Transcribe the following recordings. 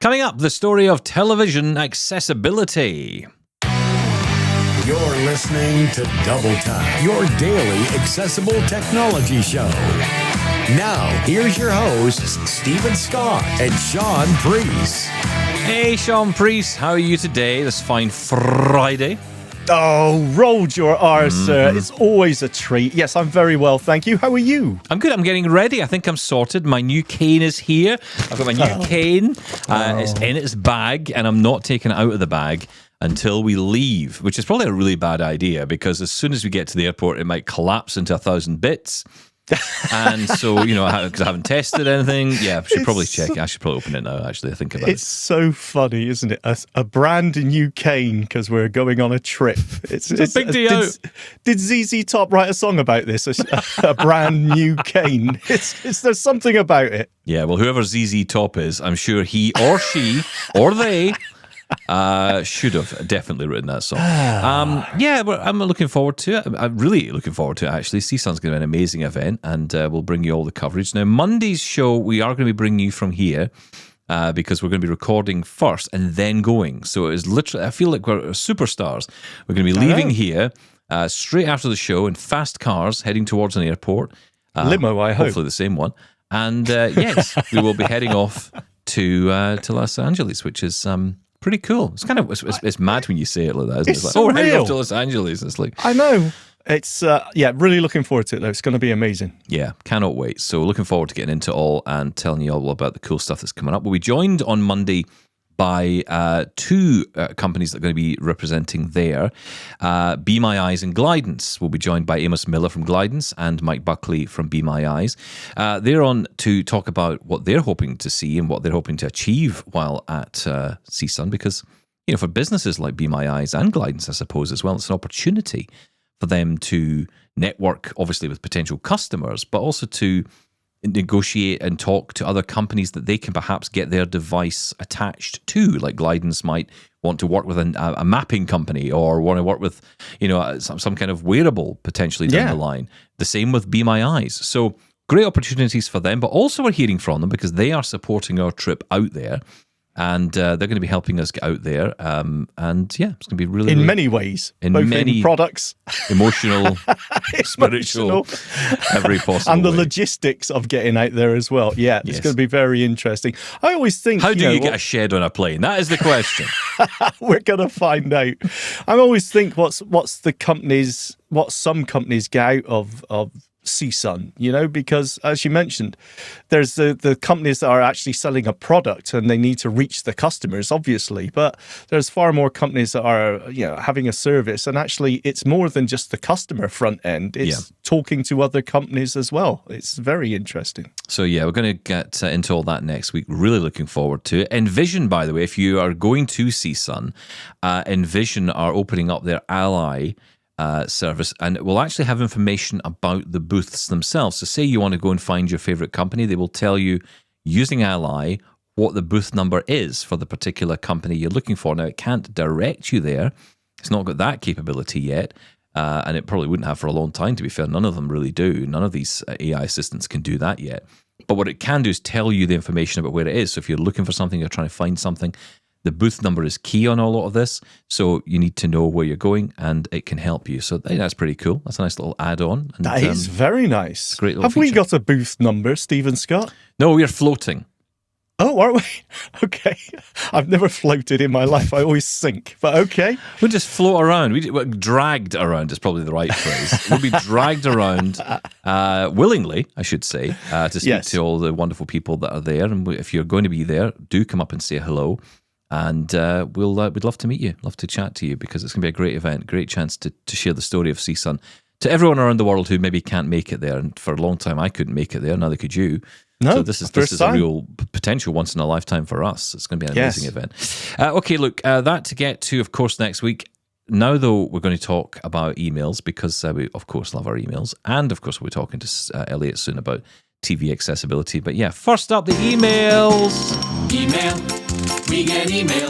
Coming up, the story of television accessibility. You're listening to Double Time, your daily accessible technology show. Now, here's your hosts, Steven Scott and Shaun Priest. Hey, Shaun Priest, how are you today? This fine Friday. Oh, rolled your R's, sir. It's always a treat. Yes, I'm very well, thank you. How are you? I'm good. I'm getting ready. I think I'm sorted. My new cane is here. I've got my new cane. It's in its bag, and I'm not taking it out of the bag until we leave, which is probably a really bad idea because as soon as we get to the airport, it might collapse into 1,000 bits. And so, because I haven't tested anything, I should probably check it. I should probably open it now, actually, I think about it. It's so funny, isn't it? A brand new cane because we're going on a trip. It's a big deal. Did ZZ Top write a song about this? A brand new cane. There's something about it. Yeah, well, whoever ZZ Top is, I'm sure he or she or they should have definitely written that song. I'm looking forward to it. I'm really looking forward to it, actually. CSUN's going to be an amazing event, and we'll bring you all the coverage. Now, Monday's show, we are going to be bringing you from here because we're going to be recording first and then going. So it is literally, I feel like we're superstars. We're going to be leaving here straight after the show in fast cars heading towards an airport. Limo, I hope. Hopefully the same one. And yes, we will be heading off to Los Angeles, which is... pretty cool. It's kind of it's mad when you say it like that, isn't it? It's like, we're heading off to Los Angeles. It's like, I know. It's really looking forward to it though. It's going to be amazing. Yeah, cannot wait. So looking forward to getting into it all and telling you all about the cool stuff that's coming up. We'll be joined on Monday by two companies that are going to be representing there. Be My Eyes and Glidance. We'll be joined by Amos Miller from Glidance and Mike Buckley from Be My Eyes. They're on to talk about what they're hoping to see and what they're hoping to achieve while at CSUN, because for businesses like Be My Eyes and Glidance, I suppose, as well, it's an opportunity for them to network, obviously, with potential customers, but also to negotiate and talk to other companies that they can perhaps get their device attached to. Like Glidance might want to work with a mapping company or want to work with, some kind of wearable potentially down the line. The same with Be My Eyes. So great opportunities for them, but also we're hearing from them because they are supporting our trip out there. And they're going to be helping us get out there. It's going to be really... In many ways. In both many in products. Emotional, spiritual, every possible and the way. Logistics of getting out there as well. Yeah, it's going to be very interesting. I always think... How do you get a shed on a plane? That is the question. We're going to find out. I always think what some companies get out of CSUN, because as you mentioned, there's the companies that are actually selling a product and they need to reach the customers, obviously, but there's far more companies that are, having a service, and actually it's more than just the customer front end. It's talking to other companies as well. It's very interesting. So we're going to get into all that next week. Really looking forward to it. Envision, by the way, if you are going to CSUN, Envision are opening up their Ally service, and it will actually have information about the booths themselves. So say you want to go and find your favorite company, they will tell you using Ally what the booth number is for the particular company you're looking for. Now, it can't direct you there. It's not got that capability yet, and it probably wouldn't have for a long time, to be fair. None of them really do. None of these AI assistants can do that yet. But what it can do is tell you the information about where it is. So if you're looking for something, you're trying to find something, the booth number is key on a lot of this, so you need to know where you're going, and it can help you. So that's pretty cool. That's a nice little add-on. And, that is very nice. Great little Have feature. we got a booth number, Steven Scott? No, we're floating. Oh, are we? Okay. I've never floated in my life. I always sink, but okay. We'll just float around. We're dragged around is probably the right phrase. We'll be dragged around willingly, I should say, to speak to all the wonderful people that are there. And if you're going to be there, do come up and say hello. And we'd love to meet you, love to chat to you, because it's going to be a great event, great chance to share the story of CSUN to everyone around the world who maybe can't make it there. And for a long time, I couldn't make it there, neither could you. No, so this is a real potential once in a lifetime for us. It's going to be an amazing event. Okay, look, that to get to, of course, next week. Now, though, we're going to talk about emails because we, of course, love our emails. And, of course, we'll be talking to Elliot soon about TV accessibility. But, first up, the emails. Email. We get email.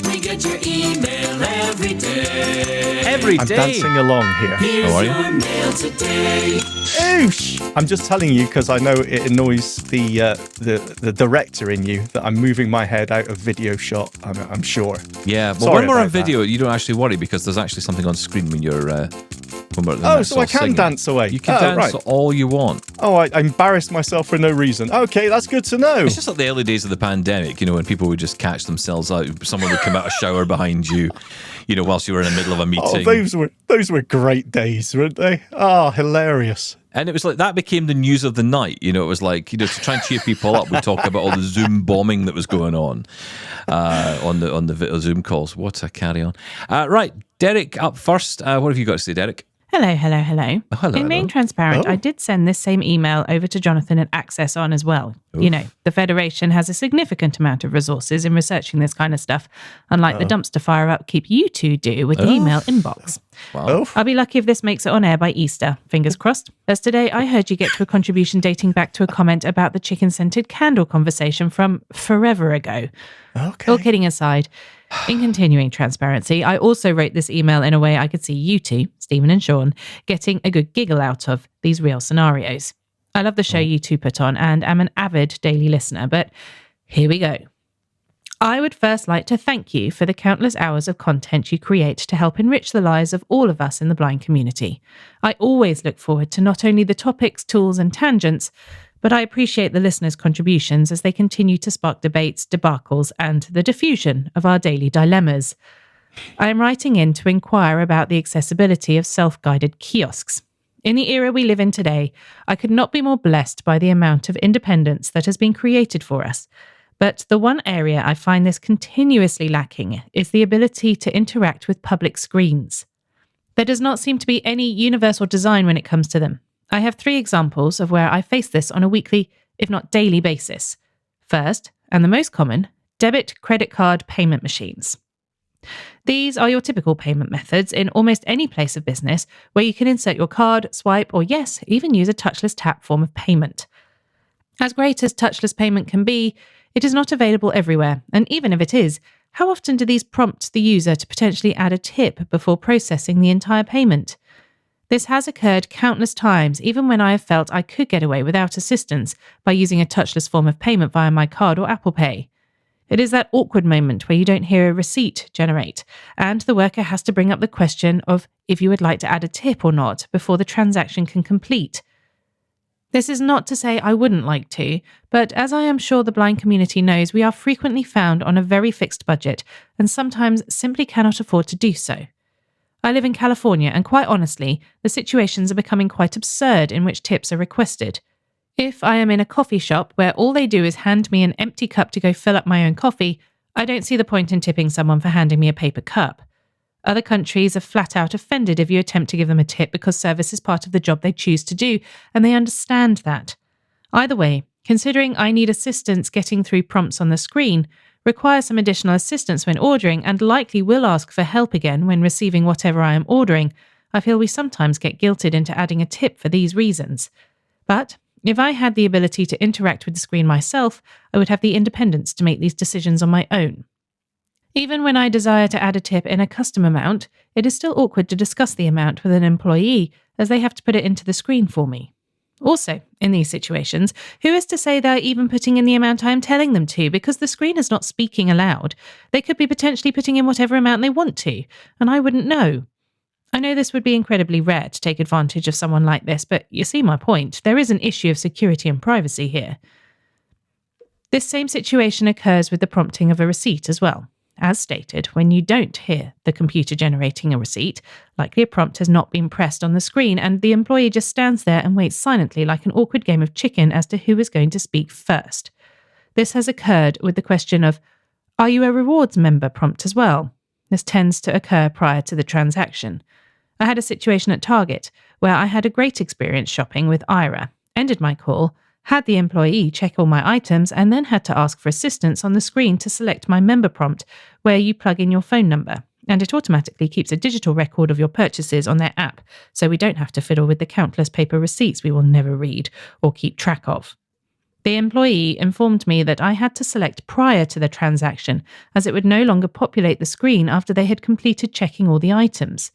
We get get your email every day. Every I'm day. dancing along here. Here's How are you? your mail today. Oosh! I'm just telling you because I know it annoys the director in you that I'm moving my head out of video shot. I'm sure. Yeah, well, Sorry when we're on about that. video, you don't actually worry because there's actually something on screen when you're. When we're at the Oh, next so I sort of can singing. dance away. You can Oh, dance right. all you want. Oh, I embarrassed myself for no reason. Okay, that's good to know. It's just like the early days of the pandemic, when people would just catch themselves out. Someone would come out of a shower behind you, whilst you were in the middle of a meeting. Oh, those were great days, weren't they? Oh, hilarious. And it was like that became the news of the night. It was like, to try and cheer people up, we talk about all the Zoom bombing that was going on the Zoom calls. What a carry on. Right, Derek up first. What have you got to say, Derek? Hello. Oh, hello, In being hello. transparent, Oh. I did send this same email over to Jonathan at Access On as well. The Federation has a significant amount of resources in researching this kind of stuff, unlike the dumpster fire upkeep you two do with the email inbox. Wow. Oh, I'll be lucky if this makes it on air by Easter. Fingers crossed. As today, I heard you get to a contribution dating back to a comment about the chicken-scented candle conversation from forever ago. okay. All kidding aside, in continuing transparency, I also wrote this email in a way I could see you two, Steven and Shaun, getting a good giggle out of these real scenarios. I love the show you two put on and am an avid daily listener, but here we go. I would first like to thank you for the countless hours of content you create to help enrich the lives of all of us in the blind community. I always look forward to not only the topics, tools, and tangents, but I appreciate the listeners' contributions as they continue to spark debates, debacles, and the diffusion of our daily dilemmas. I am writing in to inquire about the accessibility of self-guided kiosks. In the era we live in today, I could not be more blessed by the amount of independence that has been created for us. But the one area I find this continuously lacking is the ability to interact with public screens. There does not seem to be any universal design when it comes to them. I have 3 examples of where I face this on a weekly, if not daily basis. First, and the most common, debit credit card payment machines. These are your typical payment methods in almost any place of business where you can insert your card, swipe, or yes, even use a touchless tap form of payment. As great as touchless payment can be, it is not available everywhere, and even if it is, how often do these prompt the user to potentially add a tip before processing the entire payment? This has occurred countless times, even when I have felt I could get away without assistance by using a touchless form of payment via my card or Apple Pay. It is that awkward moment where you don't hear a receipt generate, and the worker has to bring up the question of if you would like to add a tip or not before the transaction can complete. This is not to say I wouldn't like to, but as I am sure the blind community knows, we are frequently found on a very fixed budget and sometimes simply cannot afford to do so. I live in California, and quite honestly, the situations are becoming quite absurd in which tips are requested. If I am in a coffee shop where all they do is hand me an empty cup to go fill up my own coffee, I don't see the point in tipping someone for handing me a paper cup. Other countries are flat out offended if you attempt to give them a tip because service is part of the job they choose to do, and they understand that. Either way, considering I need assistance getting through prompts on the screen, require some additional assistance when ordering, and likely will ask for help again when receiving whatever I am ordering, I feel we sometimes get guilted into adding a tip for these reasons. But if I had the ability to interact with the screen myself, I would have the independence to make these decisions on my own. Even when I desire to add a tip in a custom amount, it is still awkward to discuss the amount with an employee, as they have to put it into the screen for me. Also, in these situations, who is to say they're even putting in the amount I am telling them to, because the screen is not speaking aloud? They could be potentially putting in whatever amount they want to, and I wouldn't know. I know this would be incredibly rare to take advantage of someone like this, but you see my point. There is an issue of security and privacy here. This same situation occurs with the prompting of a receipt as well. As stated, when you don't hear the computer generating a receipt, likely a prompt has not been pressed on the screen and the employee just stands there and waits silently like an awkward game of chicken as to who is going to speak first. This has occurred with the question of, "Are you a rewards member?" prompt as well. This tends to occur prior to the transaction. I had a situation at Target where I had a great experience shopping with Ira, ended my call, had the employee check all my items, and then had to ask for assistance on the screen to select my member prompt, where you plug in your phone number, and it automatically keeps a digital record of your purchases on their app, so we don't have to fiddle with the countless paper receipts we will never read or keep track of. The employee informed me that I had to select prior to the transaction, as it would no longer populate the screen after they had completed checking all the items.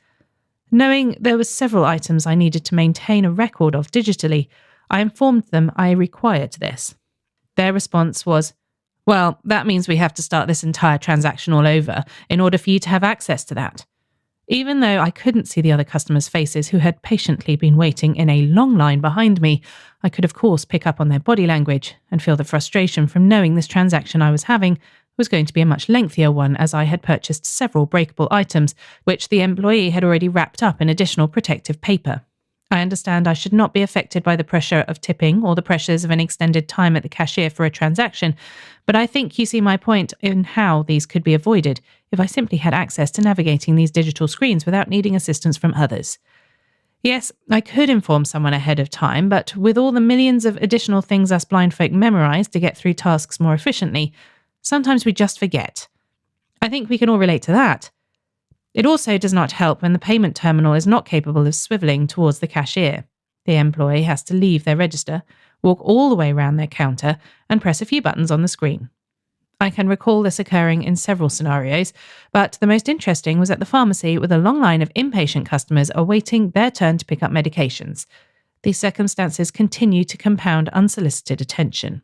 Knowing there were several items I needed to maintain a record of digitally, I informed them I required this. Their response was, "Well, that means we have to start this entire transaction all over in order for you to have access to that." Even though I couldn't see the other customers' faces who had patiently been waiting in a long line behind me, I could of course pick up on their body language and feel the frustration from knowing this transaction I was having was going to be a much lengthier one, as I had purchased several breakable items, which the employee had already wrapped up in additional protective paper. I understand I should not be affected by the pressure of tipping or the pressures of an extended time at the cashier for a transaction, but I think you see my point in how these could be avoided if I simply had access to navigating these digital screens without needing assistance from others. Yes, I could inform someone ahead of time, but with all the millions of additional things us blind folk memorise to get through tasks more efficiently, sometimes we just forget. I think we can all relate to that. It also does not help when the payment terminal is not capable of swivelling towards the cashier. The employee has to leave their register, walk all the way around their counter, and press a few buttons on the screen. I can recall this occurring in several scenarios, but the most interesting was at the pharmacy with a long line of impatient customers awaiting their turn to pick up medications. These circumstances continue to compound unsolicited attention.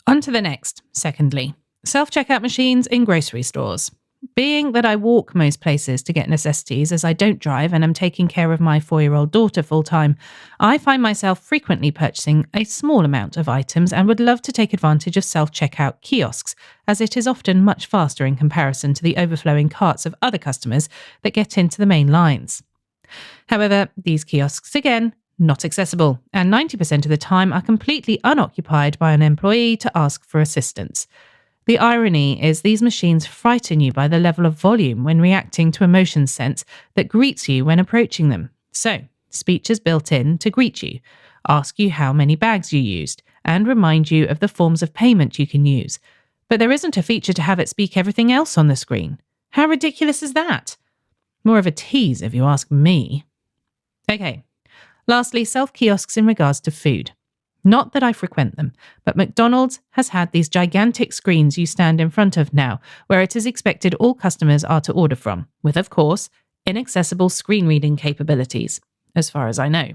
On to the next, secondly. Self-checkout machines in grocery stores. Being that I walk most places to get necessities as I don't drive and am taking care of my 4-year-old daughter full-time, I find myself frequently purchasing a small amount of items and would love to take advantage of self-checkout kiosks, as it is often much faster in comparison to the overflowing carts of other customers that get into the main lines. However, these kiosks, again, not accessible, and 90% of the time are completely unoccupied by an employee to ask for assistance. The irony is these machines frighten you by the level of volume when reacting to emotion sense that greets you when approaching them. So, speech is built in to greet you, ask you how many bags you used, and remind you of the forms of payment you can use. But there isn't a feature to have it speak everything else on the screen. How ridiculous is that? More of a tease if you ask me. Okay, lastly, self-kiosks in regards to food. Not that I frequent them, but McDonald's has had these gigantic screens you stand in front of now, where it is expected all customers are to order from, with, of course, inaccessible screen reading capabilities, as far as I know.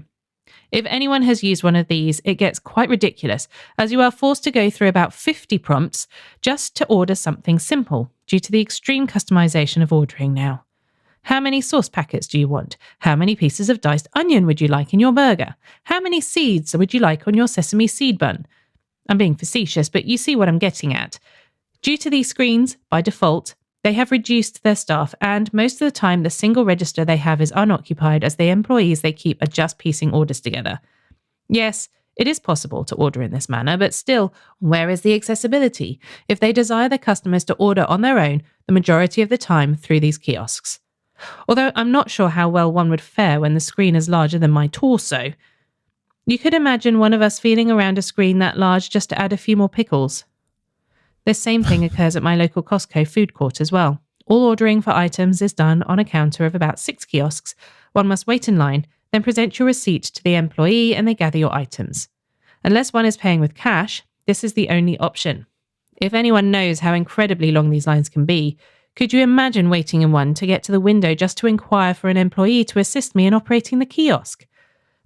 If anyone has used one of these, it gets quite ridiculous, as you are forced to go through about 50 prompts just to order something simple, due to the extreme customization of ordering now. How many sauce packets do you want? How many pieces of diced onion would you like in your burger? How many seeds would you like on your sesame seed bun? I'm being facetious, but you see what I'm getting at. Due to these screens, by default, they have reduced their staff, and most of the time the single register they have is unoccupied, as the employees they keep are just piecing orders together. Yes, it is possible to order in this manner, but still, where is the accessibility if they desire their customers to order on their own the majority of the time through these kiosks? Although I'm not sure how well one would fare when the screen is larger than my torso. You could imagine one of us feeling around a screen that large just to add a few more pickles. This same thing occurs at my local Costco food court as well. All ordering for items is done on a counter of about 6 kiosks. One must wait in line, then present your receipt to the employee and they gather your items. Unless one is paying with cash, this is the only option. If anyone knows how incredibly long these lines can be, could you imagine waiting in one to get to the window just to inquire for an employee to assist me in operating the kiosk?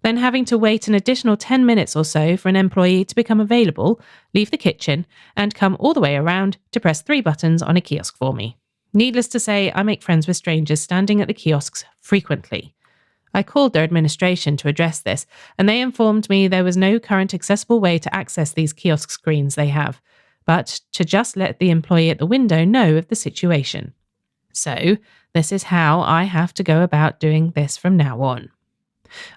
Then having to wait an additional 10 minutes or so for an employee to become available, leave the kitchen, and come all the way around to press 3 buttons on a kiosk for me. Needless to say, I make friends with strangers standing at the kiosks frequently. I called their administration to address this, and they informed me there was no current accessible way to access these kiosk screens they have, but to just let the employee at the window know of the situation. So, this is how I have to go about doing this from now on.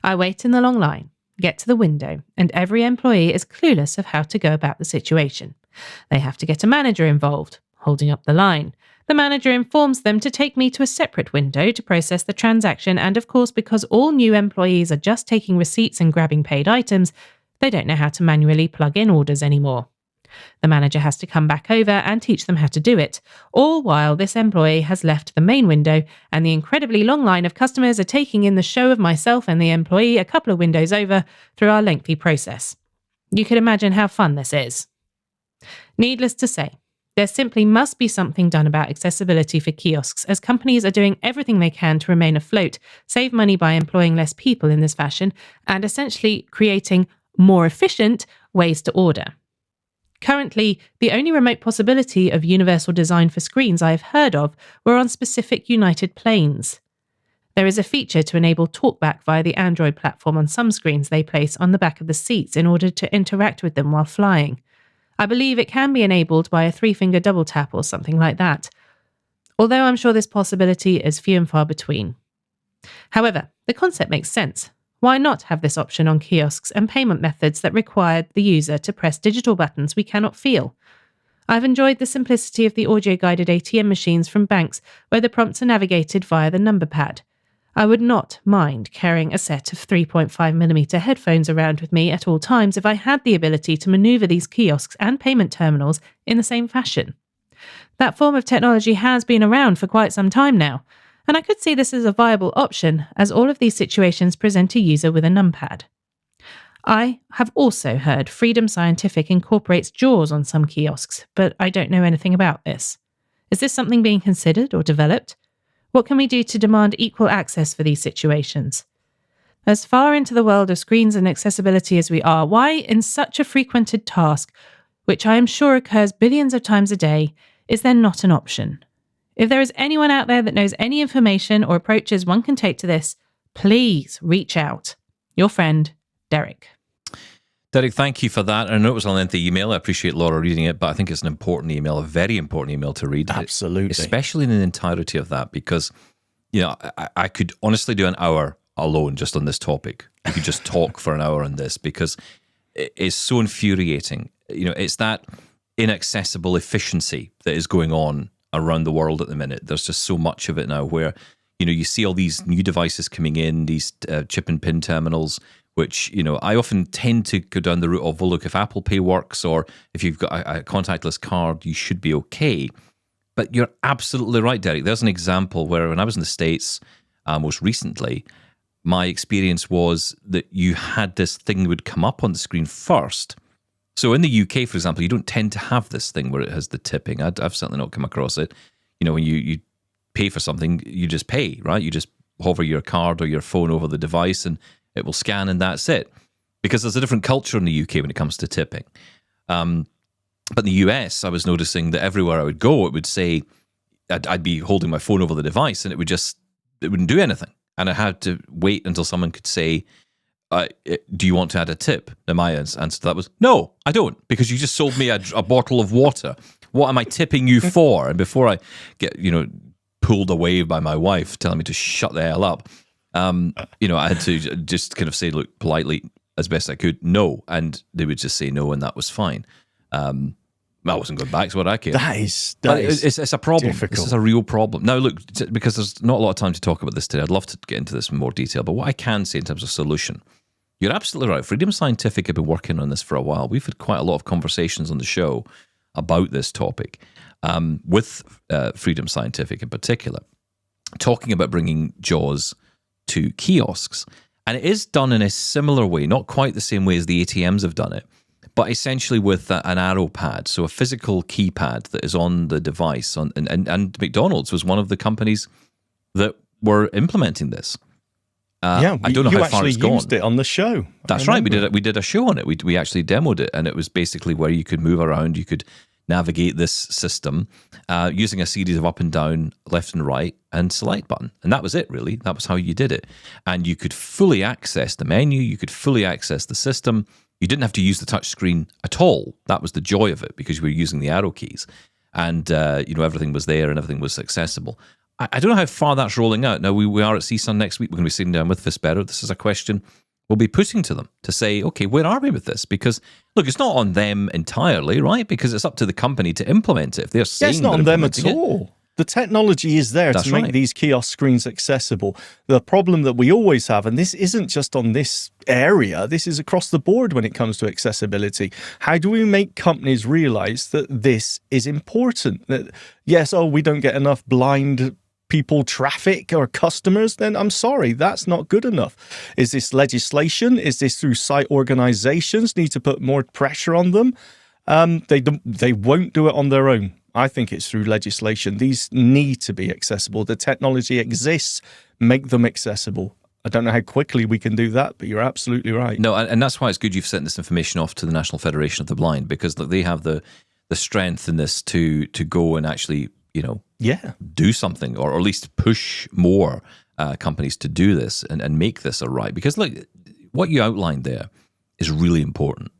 I wait in the long line, get to the window, and every employee is clueless of how to go about the situation. They have to get a manager involved, holding up the line. The manager informs them to take me to a separate window to process the transaction, and of course, because all new employees are just taking receipts and grabbing paid items, they don't know how to manually plug in orders anymore. The manager has to come back over and teach them how to do it, all while this employee has left the main window and the incredibly long line of customers are taking in the show of myself and the employee a couple of windows over through our lengthy process. You can imagine how fun this is. Needless to say, there simply must be something done about accessibility for kiosks, as companies are doing everything they can to remain afloat, save money by employing less people in this fashion, and essentially creating more efficient ways to order. Currently, the only remote possibility of universal design for screens I have heard of were on specific United planes. There is a feature to enable talkback via the Android platform on some screens they place on the back of the seats in order to interact with them while flying. I believe it can be enabled by a 3-finger double tap or something like that, although I'm sure this possibility is few and far between. However, the concept makes sense. Why not have this option on kiosks and payment methods that require the user to press digital buttons we cannot feel? I've enjoyed the simplicity of the audio-guided ATM machines from banks where the prompts are navigated via the number pad. I would not mind carrying a set of 3.5mm headphones around with me at all times if I had the ability to maneuver these kiosks and payment terminals in the same fashion. That form of technology has been around for quite some time now, and I could see this as a viable option as all of these situations present a user with a numpad. I have also heard Freedom Scientific incorporates JAWS on some kiosks, but I don't know anything about this. Is this something being considered or developed? What can we do to demand equal access for these situations? As far into the world of screens and accessibility as we are, why in such a frequented task, which I am sure occurs billions of times a day, is there not an option? If there is anyone out there that knows any information or approaches one can take to this, please reach out. Your friend, Derek. Derek, thank you for that. I know it was a lengthy email. I appreciate Laura reading it, but I think it's an important email, a very important email to read. Absolutely. Especially in the entirety of that, because, you know, I could honestly do an hour alone just on this topic. I could just talk for an hour on this because it's so infuriating. You know, it's that inaccessible efficiency that is going on around the world at the minute. There's just so much of it now where, you know, you see all these new devices coming in, these chip and pin terminals, which, you know, I often tend to go down the route of, well, look, if Apple Pay works or if you've got a contactless card, you should be okay. But you're absolutely right, Derek. There's an example where when I was in the States most recently, my experience was that you had this thing that would come up on the screen first. So in the UK, for example, you don't tend to have this thing where it has the tipping. I've certainly not come across it. You know, when you pay for something, you just pay, right? You just hover your card or your phone over the device and it will scan and that's it. Because there's a different culture in the UK when it comes to tipping. But in the US, I was noticing that everywhere I would go, it would say, I'd be holding my phone over the device and it wouldn't do anything. And I had to wait until someone could say, do you want to add a tip? And my answer to that was, no, I don't, because you just sold me a bottle of water. What am I tipping you for? And before I get, you know, pulled away by my wife telling me to shut the hell up, you know, I had to just kind of say, look, politely, as best I could, no. And they would just say no, and that was fine. I wasn't going back to what I cared. It's a problem. difficult. This is a real problem. Now, look, because there's not a lot of time to talk about this today, I'd love to get into this in more detail. But what I can say in terms of solution, you're absolutely right. Freedom Scientific have been working on this for a while. We've had quite a lot of conversations on the show about this topic with Freedom Scientific in particular, talking about bringing JAWS to kiosks. And it is done in a similar way, not quite the same way as the ATMs have done it, but essentially with an arrow pad, so a physical keypad that is on the device. And McDonald's was one of the companies that were implementing this. I don't know how far it's gone. You actually used it on the show. That's right. We did a show on it. We actually demoed it, and it was basically where you could move around. You could navigate this system using a series of up and down, left and right, and select button. And that was it, really. That was how you did it. And you could fully access the menu. You could fully access the system. You didn't have to use the touch screen at all. That was the joy of it, because you were using the arrow keys. And, you know, everything was there and everything was accessible. I don't know how far that's rolling out. Now, we are at CSUN next week. We're going to be sitting down with Vispero. This is a question we'll be putting to them to say, okay, where are we with this? Because, look, it's not on them entirely, right? Because it's up to the company to implement it. If they're saying it's not on them at all. The technology is there to make these kiosk screens accessible. The problem that we always have, and this isn't just on this area, this is across the board when it comes to accessibility. How do we make companies realize that this is important? That, yes, we don't get enough blind people traffic or customers, then I'm sorry, that's not good enough. Is this legislation? Is this through site organizations need to put more pressure on them? They won't do it on their own. I think it's through legislation. These need to be accessible. The technology exists. Make them accessible. I don't know how quickly we can do that, but you're absolutely right. No, and that's why it's good you've sent this information off to the National Federation of the Blind, because look, they have the strength in this to go and actually, do something, or at least push more companies to do this and make this a right. Because look, what you outlined there is really important.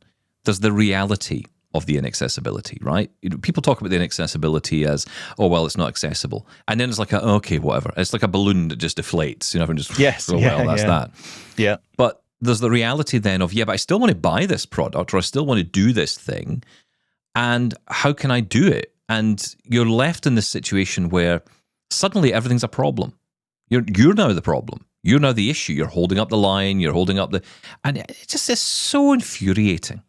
There's the reality of the inaccessibility, right? People talk about the inaccessibility as, oh, well, it's not accessible. And then it's like, okay, whatever. It's like a balloon that just deflates, everyone just, that's that. Yeah. But there's the reality then of, but I still want to buy this product, or I still want to do this thing. And how can I do it? And you're left in this situation where suddenly everything's a problem. You're now the problem. You're now the issue. You're holding up the line. You're holding up and it just is so infuriating.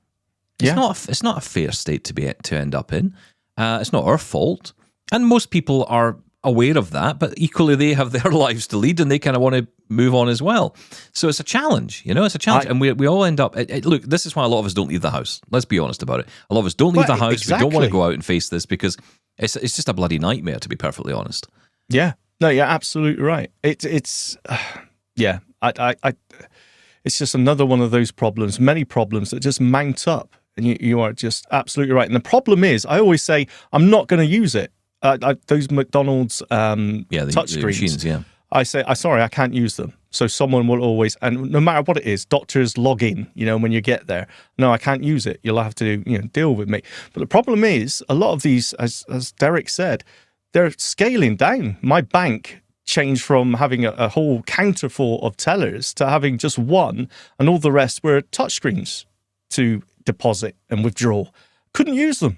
It's not a fair state to end up in. It's not our fault, and most people are aware of that. But equally, they have their lives to lead, and they kind of want to move on as well. So it's a challenge. It's a challenge, and we all end up. Look, this is why a lot of us don't leave the house. Let's be honest about it. A lot of us don't leave the house. Exactly. We don't want to go out and face this because it's just a bloody nightmare, to be perfectly honest. Yeah. No, you're absolutely right. It's it's just another one of those problems, many problems that just mount up. And you are just absolutely right. And the problem is, I always say, I'm not going to use it. Those McDonald's touchscreens, I say, sorry, I can't use them. So someone will always, and no matter what it is, doctors log in, when you get there. No, I can't use it. You'll have to, deal with me. But the problem is, a lot of these, as Derek said, they're scaling down. My bank changed from having a whole counter full of tellers to having just one, and all the rest were touchscreens to deposit and withdraw. Couldn't use them.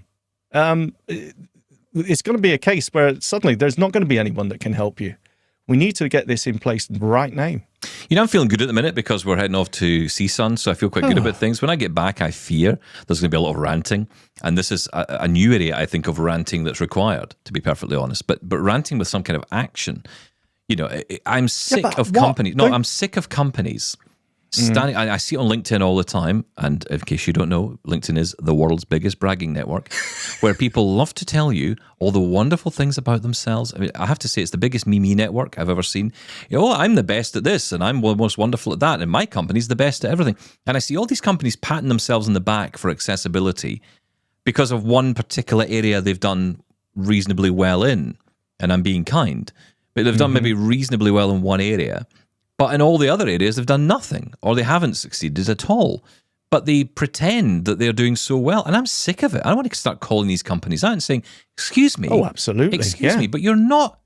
It's going to be a case where suddenly there's not going to be anyone that can help you. We need to get this in place right now. I'm feeling good at the minute because we're heading off to CSUN, so I feel quite good about things. When I get back, I fear there's going to be a lot of ranting, and this is a new area, I think, of ranting that's required, to be perfectly honest. But ranting with some kind of action. I'm sick of companies. No, I'm sick of companies standing. I see it on LinkedIn all the time, and in case you don't know, LinkedIn is the world's biggest bragging network, where people love to tell you all the wonderful things about themselves. I mean, I have to say, it's the biggest me network I've ever seen. I'm the best at this, and I'm the most wonderful at that, and my company's the best at everything. And I see all these companies patting themselves on the back for accessibility because of one particular area they've done reasonably well in, and I'm being kind, but they've done maybe reasonably well in one area. But in all the other areas, they've done nothing, or they haven't succeeded at all. But they pretend that they're doing so well, and I'm sick of it. I want to start calling these companies out and saying, "Excuse me, oh, absolutely, excuse me, but you're not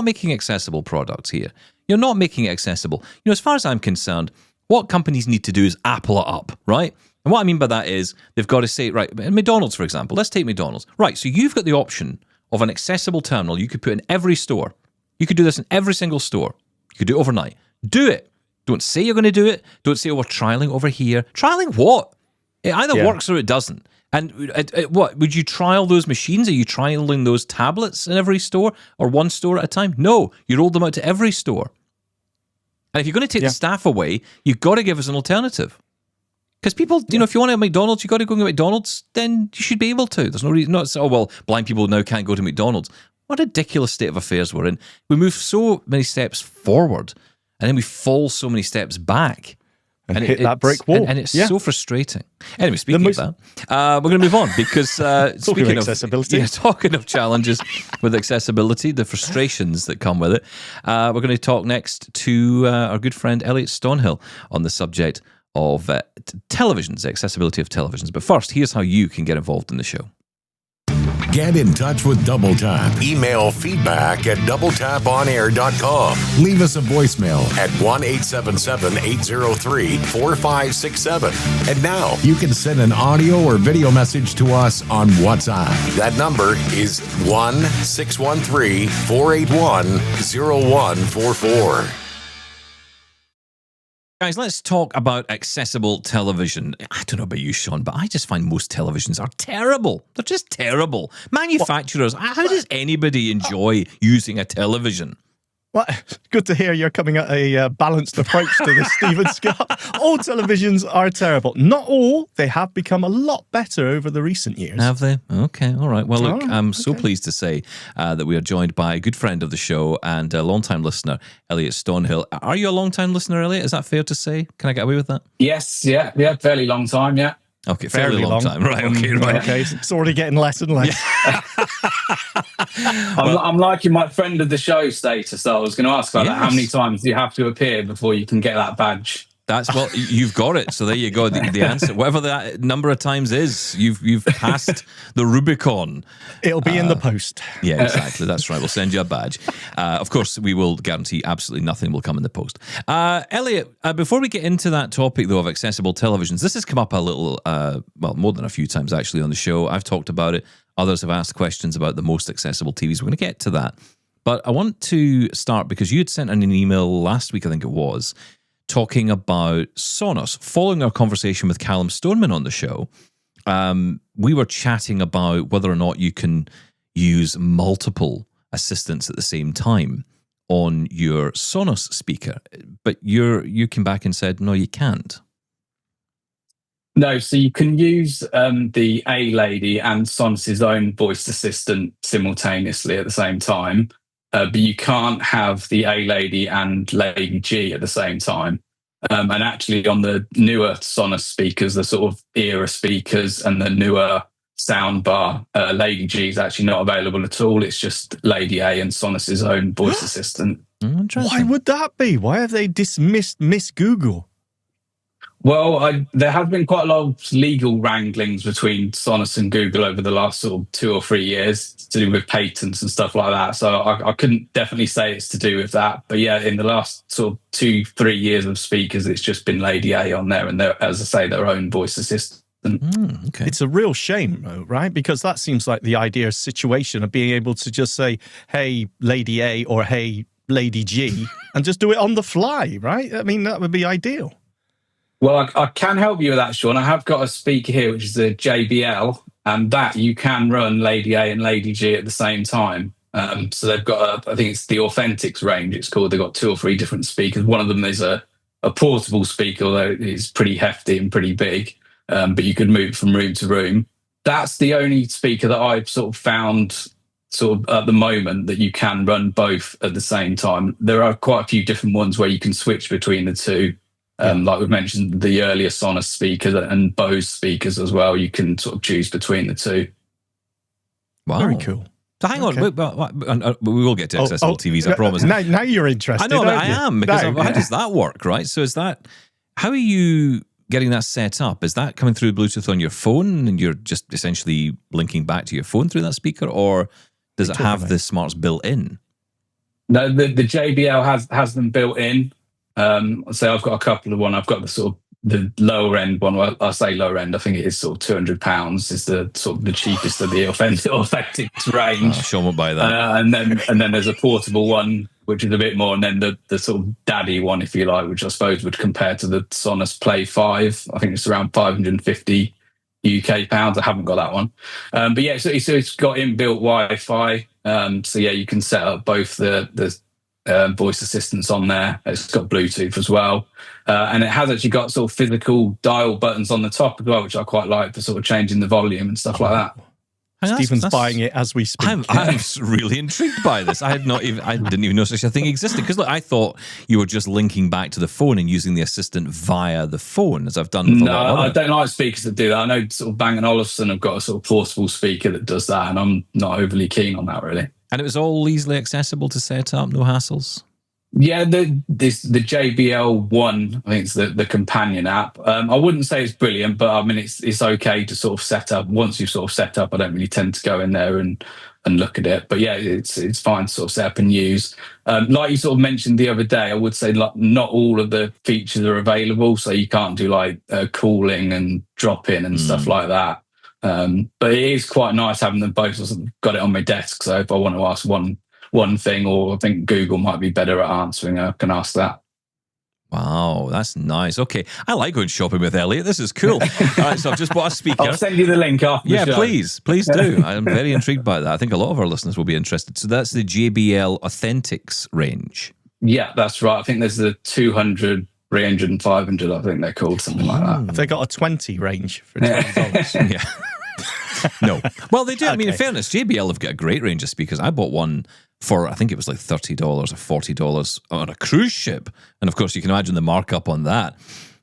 making accessible products here. You're not making it accessible. As far as I'm concerned, what companies need to do is apple it up, right? And what I mean by that is they've got to say, right, McDonald's, for example. Let's take McDonald's, right? So you've got the option of an accessible terminal you could put in every store. You could do this in every single store. You could do it overnight. Do it. Don't say you're going to do it. Don't say, we're trialing over here. Trialing what? It either works or it doesn't. And what? Would you trial those machines? Are you trialing those tablets in every store or one store at a time? No. You roll them out to every store. And if you're going to take the staff away, you've got to give us an alternative. Because people, if you want to McDonald's, you've got to go to McDonald's, then you should be able to. There's no reason. Blind people now can't go to McDonald's. What a ridiculous state of affairs we're in. We move so many steps forward, and then we fall so many steps back. And hit that brick wall. And it's so frustrating. Anyway, speaking of that, we're going to move on because speaking of accessibility. Talking of challenges with accessibility, the frustrations that come with it, we're going to talk next to our good friend Elliot Stonhill on the subject of televisions, the accessibility of televisions. But first, here's how you can get involved in the show. Get in touch with Double Tap. Email feedback at doubletaponair.com. Leave us a voicemail at 1-877-803-4567. And now you can send an audio or video message to us on WhatsApp. That number is 1-613-481-0144. Guys, let's talk about accessible television. I don't know about you, Shaun, but I just find most televisions are terrible. They're just terrible. Manufacturers, how does anybody enjoy using a television? Well, good to hear you're coming at a balanced approach to this, Stephen Scott. All televisions are terrible. Not all. They have become a lot better over the recent years. Have they? Okay, all right. Well, look, right, I'm so pleased to say that we are joined by a good friend of the show and a long-time listener, Elliot Stonhill. Are you a long-time listener, Elliot? Is that fair to say? Can I get away with that? Yes, yeah, fairly long time, yeah. Okay, fairly long time. Right, okay, right. Okay, it's already getting less and less. I'm liking my friend of the show status, though. I was going to ask about that. How Yes. many times do you have to appear before you can get that badge? Well, you've got it. So there you go. The answer, whatever that number of times is, you've passed the Rubicon. It'll be in the post. Yeah, exactly. That's right. We'll send you a badge. Of course, we will guarantee absolutely nothing will come in the post. Elliot, before we get into that topic, though, of accessible televisions, this has come up a little, more than a few times, actually, on the show. I've talked about it. Others have asked questions about the most accessible TVs. We're going to get to that. But I want to start because you had sent in an email last week, I think it was, talking about Sonos. Following our conversation with Callum Stoneman on the show, we were chatting about whether or not you can use multiple assistants at the same time on your Sonos speaker. But you came back and said, no, you can't. No, so you can use the A Lady and Sonos's own voice assistant simultaneously at the same time. But you can't have the A Lady and Lady G at the same time. And actually on the newer Sonos speakers, the sort of era speakers and the newer soundbar, Lady G is actually not available at all. It's just Lady A and Sonos's own voice assistant. Why would that be? Why have they dismissed Miss Google? Well, there have been quite a lot of legal wranglings between Sonos and Google over the last sort of 2 or 3 years to do with patents and stuff like that. So I couldn't definitely say it's to do with that. But yeah, in the last sort of 2-3 years of speakers, it's just been Lady A on there and as I say, their own voice assistant. Okay. It's a real shame, though, right? Because that seems like the ideal situation of being able to just say, hey, Lady A or hey, Lady G, and just do it on the fly, right? I mean, that would be ideal. Well, I can help you with that, Sean. I have got a speaker here, which is a JBL, and that you can run Lady A and Lady G at the same time. So they've got, I think it's the Authentics range, it's called. They've got 2 or 3 different speakers. One of them is a portable speaker, although it's pretty hefty and pretty big, but you could move from room to room. That's the only speaker that I've sort of found sort of at the moment that you can run both at the same time. There are quite a few different ones where you can switch between the two. Like we've mentioned, the earlier Sonos speakers and Bose speakers as well. You can sort of choose between the two. Wow. Very cool. So hang on, we will get to accessible TVs, I promise. Now you're interested. I know, but aren't I you? am, because No. how does that work, right? So how are you getting that set up? Is that coming through Bluetooth on your phone and you're just essentially linking back to your phone through that speaker, or does it have the smarts built in? No, the JBL has them built in. So I've got a couple of one. I've got the sort of the lower end one. Well, I say lower end. I think it is sort of £200. Is the sort of the cheapest of the Authentics range. Sean won't buy that. And then there's a portable one, which is a bit more, and then the sort of daddy one, if you like, which I suppose would compare to the Sonos Play 5. I think it's around 550 UK pounds. I haven't got that one, but yeah, so it's got inbuilt Wi-Fi. So yeah, you can set up both the voice assistants on there. It's got Bluetooth as well, and it has actually got sort of physical dial buttons on the top as well, which I quite like for sort of changing the volume and stuff like that. Stephen's buying it as we speak. I'm really intrigued by this. I didn't even know such a thing existed, because look, I thought you were just linking back to the phone and using the assistant via the phone, as I've done with a lot of I other. don't like speakers that do that. I know sort of Bang & Olufsen have got a sort of portable speaker that does that, and I'm not overly keen on that really. And it was all easily accessible to set up, no hassles? Yeah, the JBL One, I think it's the companion app. I wouldn't say it's brilliant, but I mean it's okay to sort of set up. Once you've sort of set up, I don't really tend to go in there and look at it. But yeah, it's fine to sort of set up and use. Like you sort of mentioned the other day, I would say like not all of the features are available, so you can't do like calling and drop in and stuff like that. But it is quite nice having them both. I've got it on my desk, so if I want to ask one thing, or I think Google might be better at answering, I can ask that. Wow, that's nice. Okay, I like going shopping with Elliot. This is cool. All right, so I've just bought a speaker. I'll send you the link after the show. Please do. I'm very intrigued by that. I think a lot of our listeners will be interested. So that's the JBL Authentics range. Yeah, that's right. I think there's the 200, 300 and 500, I think they're called, something like that. Have they got a 20 range for $20? Yeah. No. Well, they do. I mean, in fairness, JBL have got a great range of speakers. I bought one for, I think it was like $30 or $40 on a cruise ship. And of course, you can imagine the markup on that.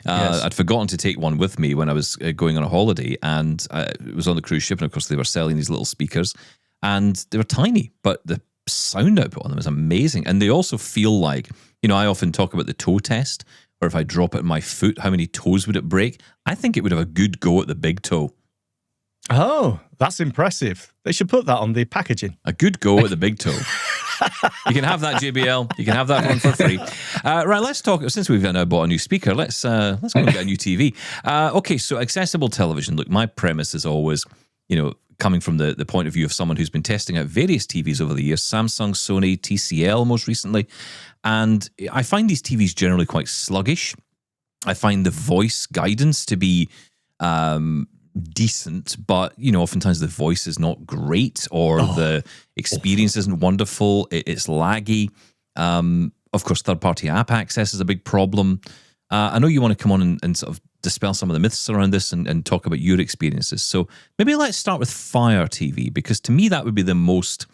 Yes. I'd forgotten to take one with me when I was going on a holiday, and it was on the cruise ship. And of course, they were selling these little speakers, and they were tiny, but the sound output on them is amazing. And they also feel like, I often talk about the toe test, or if I drop it in my foot, how many toes would it break? I think it would have a good go at the big toe. Oh, that's impressive. They should put that on the packaging. A good go at the big toe. You can have that, JBL. You can have that one for free. Right, let's talk. Since we've now bought a new speaker, let's go and get a new TV. Okay, so accessible television. Look, my premise is always, coming from the point of view of someone who's been testing out various TVs over the years, Samsung, Sony, TCL most recently, and I find these TVs generally quite sluggish. I find the voice guidance to be decent, but oftentimes the voice is not great, or the experience isn't wonderful. It's laggy. Of course, third-party app access is a big problem. I know you want to come on and sort of dispel some of the myths around this and talk about your experiences. So maybe let's start with Fire TV, because to me that would be the most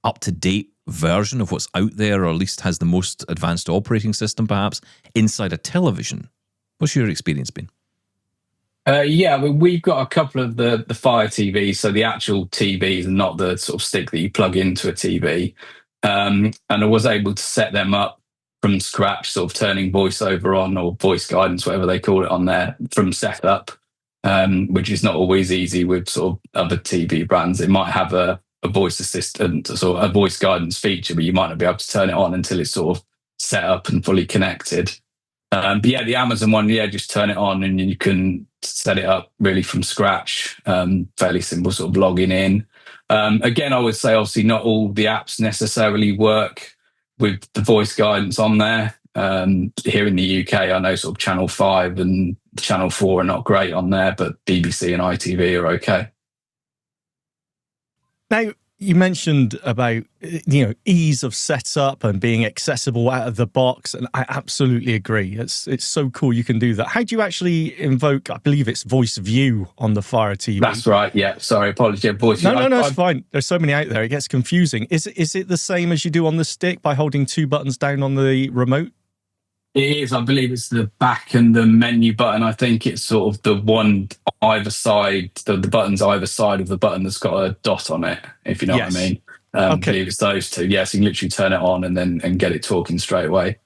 up-to-date version of what's out there, or at least has the most advanced operating system perhaps inside a television. What's your experience been? We've got a couple of the Fire TVs, so the actual TVs and not the sort of stick that you plug into a TV. And I was able to set them up from scratch, sort of turning voiceover on, or voice guidance, whatever they call it on there, from setup, which is not always easy with sort of other TV brands. It might have a voice assistant, sort of a voice guidance feature, but you might not be able to turn it on until it's sort of set up and fully connected. But yeah, the Amazon one, just turn it on and you can set it up really from scratch. Fairly simple sort of logging in. Again, I would say obviously not all the apps necessarily work with the voice guidance on there. Here in the UK, I know sort of Channel 5 and Channel 4 are not great on there, but BBC and ITV are okay. Now, you mentioned about ease of setup and being accessible out of the box, and I absolutely agree. It's so cool you can do that. How do you actually invoke? I believe it's Voice View on the Fire TV. That's right. Yeah. Sorry, apologies. Voice View. No, it's fine. There's so many out there. It gets confusing. Is it the same as you do on the stick by holding two buttons down on the remote? It is. I believe it's the back and the menu button. I think it's sort of the one either side, the buttons either side of the button that's got a dot on it, if you know what I mean. Okay. I believe it's those two. Yes, you can literally turn it on and get it talking straight away.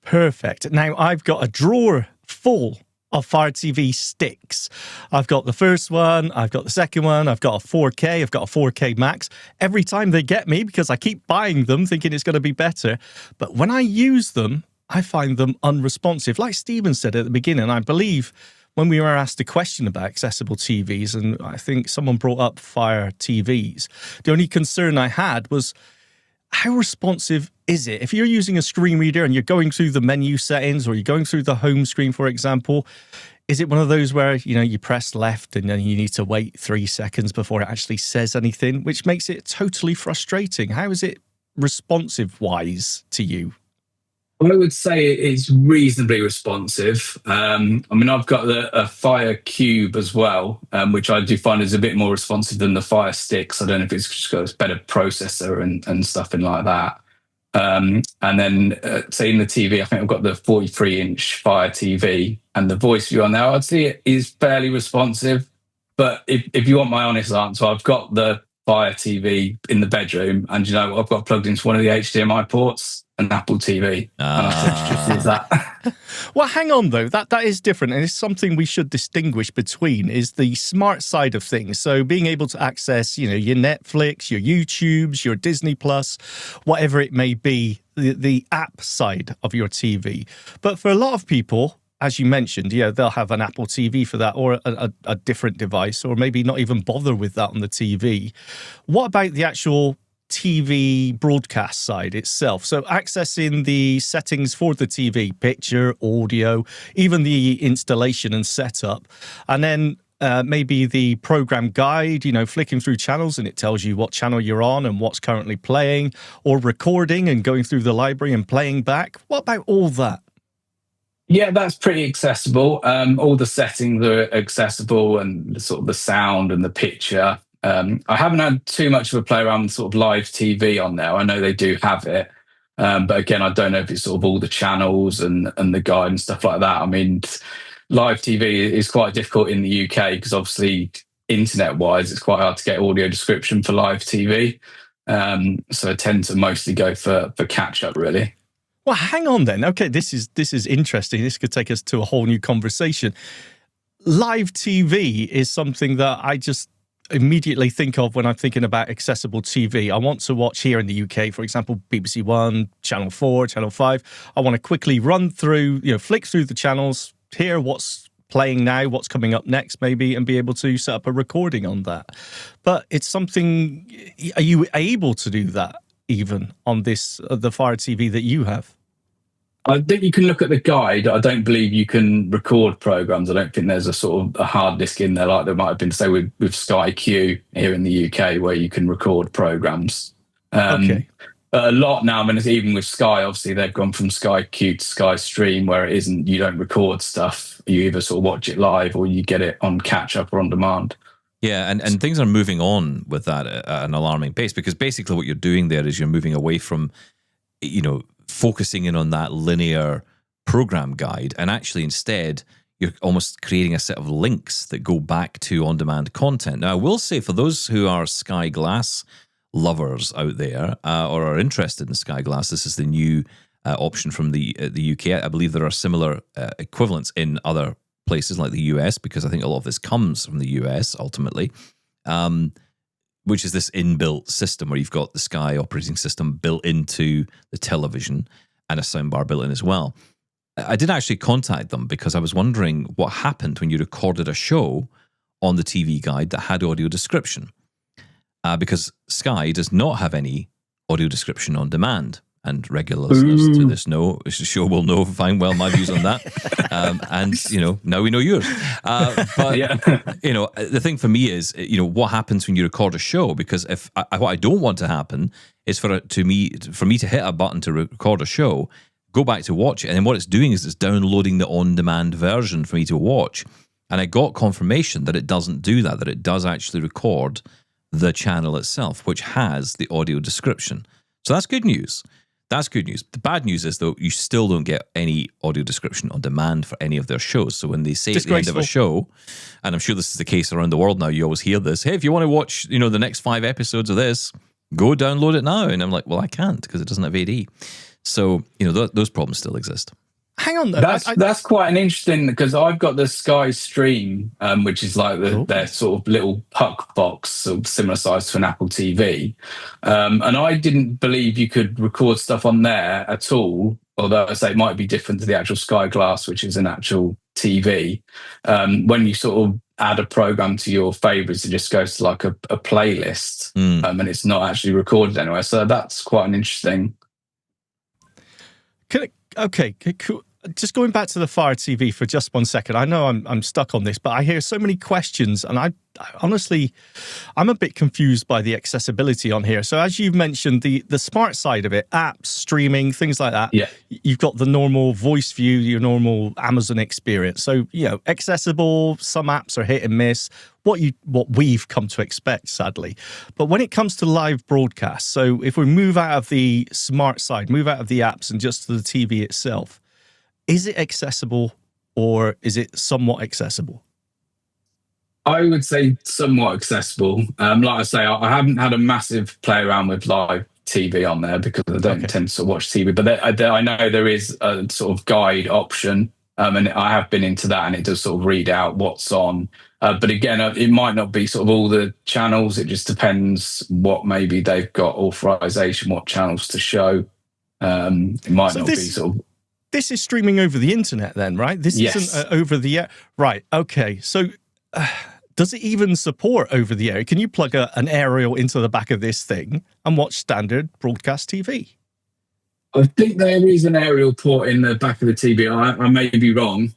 Perfect. Now, I've got a drawer full of Fire TV sticks. I've got the first one, I've got the second one, I've got a 4K, I've got a 4K Max. Every time they get me, because I keep buying them thinking it's going to be better, but when I use them, I find them unresponsive. Like Steven said at the beginning, I believe when we were asked a question about accessible TVs, and I think someone brought up Fire TVs, the only concern I had was, how responsive is it? If you're using a screen reader and you're going through the menu settings, or you're going through the home screen, for example, is it one of those where, you press left and then you need to wait 3 seconds before it actually says anything, which makes it totally frustrating? How is it responsive-wise to you? I would say it's reasonably responsive. I've got a Fire Cube as well, which I do find is a bit more responsive than the Fire Sticks. I don't know if it's just got a better processor and stuff like that. And then, say in the TV, I think I've got the 43-inch Fire TV, and the Voice View on there, I'd say it is fairly responsive. But if you want my honest answer, I've got the Fire TV in the bedroom, and I've got plugged into one of the HDMI ports, an Apple TV, and I just use that. Well, hang on though, that is different, and it's something we should distinguish between is the smart side of things. So being able to access, your Netflix, your YouTubes, your Disney Plus, whatever it may be, the app side of your TV. But for a lot of people, as you mentioned, they'll have an Apple TV for that, or a different device, or maybe not even bother with that on the TV. What about the actual TV broadcast side itself. So accessing the settings for the TV, picture, audio, even the installation and setup, and then maybe the program guide, flicking through channels and it tells you what channel you're on and what's currently playing, or recording and going through the library and playing back. What about all that? Yeah, that's pretty accessible. All the settings are accessible, and sort of the sound and the picture. I haven't had too much of a play around with sort of live TV on there. I know they do have it. But again, I don't know if it's sort of all the channels and the guide and stuff like that. I mean, live TV is quite difficult in the UK because obviously internet-wise, it's quite hard to get audio description for live TV. So I tend to mostly go for catch-up, really. Well, hang on then. Okay, this is interesting. This could take us to a whole new conversation. Live TV is something that I just immediately think of when I'm thinking about accessible TV. I want to watch here in the UK, for example, BBC One, Channel 4, Channel 5. I want to quickly run through, flick through the channels, hear what's playing now, what's coming up next maybe, and be able to set up a recording on that. But it's something, are you able to do that even on the Fire TV that you have? I think you can look at the guide. I don't believe you can record programs. I don't think there's a sort of a hard disk in there like there might have been, say, with Sky Q here in the UK, where you can record programs. Okay. But a lot now, I mean, even with Sky, obviously they've gone from Sky Q to Sky Stream, where it isn't, you don't record stuff. You either sort of watch it live or you get it on catch up or on demand. Yeah, and things are moving on with that at an alarming pace, because basically what you're doing there is you're moving away from, focusing in on that linear program guide, and actually instead you're almost creating a set of links that go back to on-demand content. Now, I will say, for those who are Sky Glass lovers out there or are interested in Sky Glass, this is the new option from the UK. I believe there are similar equivalents in other places like the US, because I think a lot of this comes from the US ultimately, which is this inbuilt system where you've got the Sky operating system built into the television and a soundbar built in as well. I did actually contact them because I was wondering what happened when you recorded a show on the TV guide that had audio description, because Sky does not have any audio description on demand. And regular listeners to this show will know fine well my views on that. Now we know yours. But Yeah. The thing for me is, what happens when you record a show? Because what I don't want to happen is for me to hit a button to record a show, go back to watch it, and then what it's doing is it's downloading the on-demand version for me to watch. And I got confirmation that it doesn't do that, that it does actually record the channel itself, which has the audio description. So that's good news. That's good news. The bad news is, though, you still don't get any audio description on demand for any of their shows. So when they say at the end of a show, and I'm sure this is the case around the world now, you always hear this, hey, if you want to watch, the next 5 episodes of this, go download it now. And I'm like, well, I can't because it doesn't have AD. So, those problems still exist. Hang on, though. That's quite an interesting, because I've got the Sky Stream, which is like their sort of little puck box, sort of similar size to an Apple TV. And I didn't believe you could record stuff on there at all, although I say it might be different to the actual Sky Glass, which is an actual TV. When you sort of add a program to your favorites, it just goes to like a playlist, and it's not actually recorded anywhere. So that's quite an interesting. Okay, cool. Just going back to the Fire TV for just 1 second. I know I'm stuck on this, but I hear so many questions, and I honestly, I'm a bit confused by the accessibility on here. So as you've mentioned, the smart side of it, apps, streaming, things like that. Yeah. You've got the normal voice view, your normal Amazon experience. So, accessible, some apps are hit and miss, what we've come to expect, sadly. But when it comes to live broadcast, so if we move out of the smart side, move out of the apps and just to the TV itself, is it accessible or is it somewhat accessible? I would say somewhat accessible. Like I say, I haven't had a massive play around with live TV on there because I don't tend to watch TV. But I know there is a sort of guide option, and I have been into that, and it does sort of read out what's on. But again, it might not be sort of all the channels. It just depends what maybe they've got authorization, what channels to show. It might not be sort of. This is streaming over the internet then, right? This isn't over the air. Right, okay. So does it even support over the air? Can you plug an aerial into the back of this thing and watch standard broadcast TV? I think there is an aerial port in the back of the TV. I may be wrong.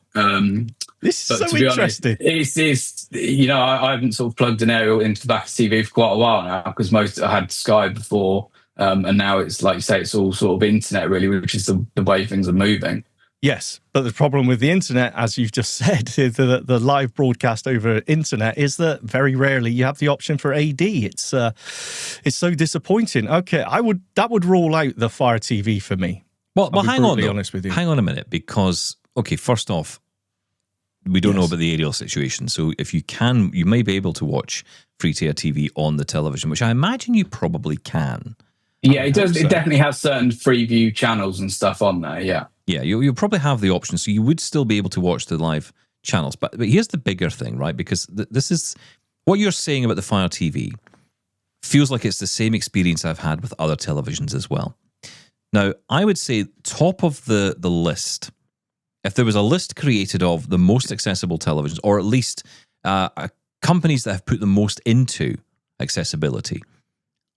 This is But so to be interesting. honest, it's I haven't sort of plugged an aerial into the back of TV for quite a while now, because I had Sky before, and now it's like you say, it's all sort of internet really, which is the way things are moving. Yes, but the problem with the internet, as you've just said, the live broadcast over internet, is that very rarely you have the option for AD. It's so disappointing. Okay, that would rule out the Fire TV for me. Well, hang on. Though. Honest with you. Hang on a minute, because first off, we don't know about the aerial situation. So if you can, you may be able to watch free-to-air TV on the television, which I imagine you probably can. Yeah, it does. So. It definitely has certain Freeview channels and stuff on there. Yeah. Yeah, you'll probably have the option, so you would still be able to watch the live channels. But here's the bigger thing, right? Because this is what you're saying about the Fire TV feels like it's the same experience I've had with other televisions as well. Now, I would say top of the list, if there was a list created of the most accessible televisions, or at least companies that have put the most into accessibility,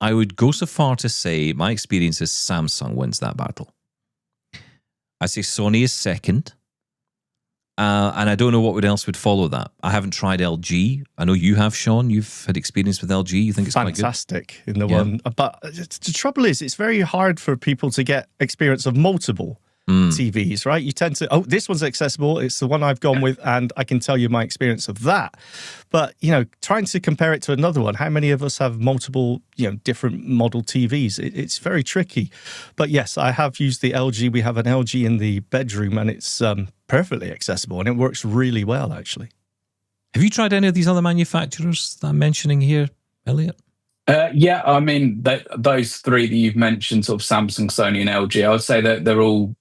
I would go so far to say my experience is Samsung wins that battle. I say Sony is second, and I don't know what else would follow that. I haven't tried LG. I know you have, Shaun. You've had experience with LG. You think it's fantastic in the one, but the trouble is, it's very hard for people to get experience of multiple TVs, right? You tend to, this one's accessible. It's the one I've gone with, and I can tell you my experience of that. But trying to compare it to another one, how many of us have multiple, different model TVs? It's very tricky. But yes, I have used the LG. We have an LG in the bedroom, and it's perfectly accessible, and it works really well, actually. Have you tried any of these other manufacturers that I'm mentioning here, Elliot? Yeah, I mean, those three that you've mentioned, sort of Samsung, Sony, and LG, I would say that they're all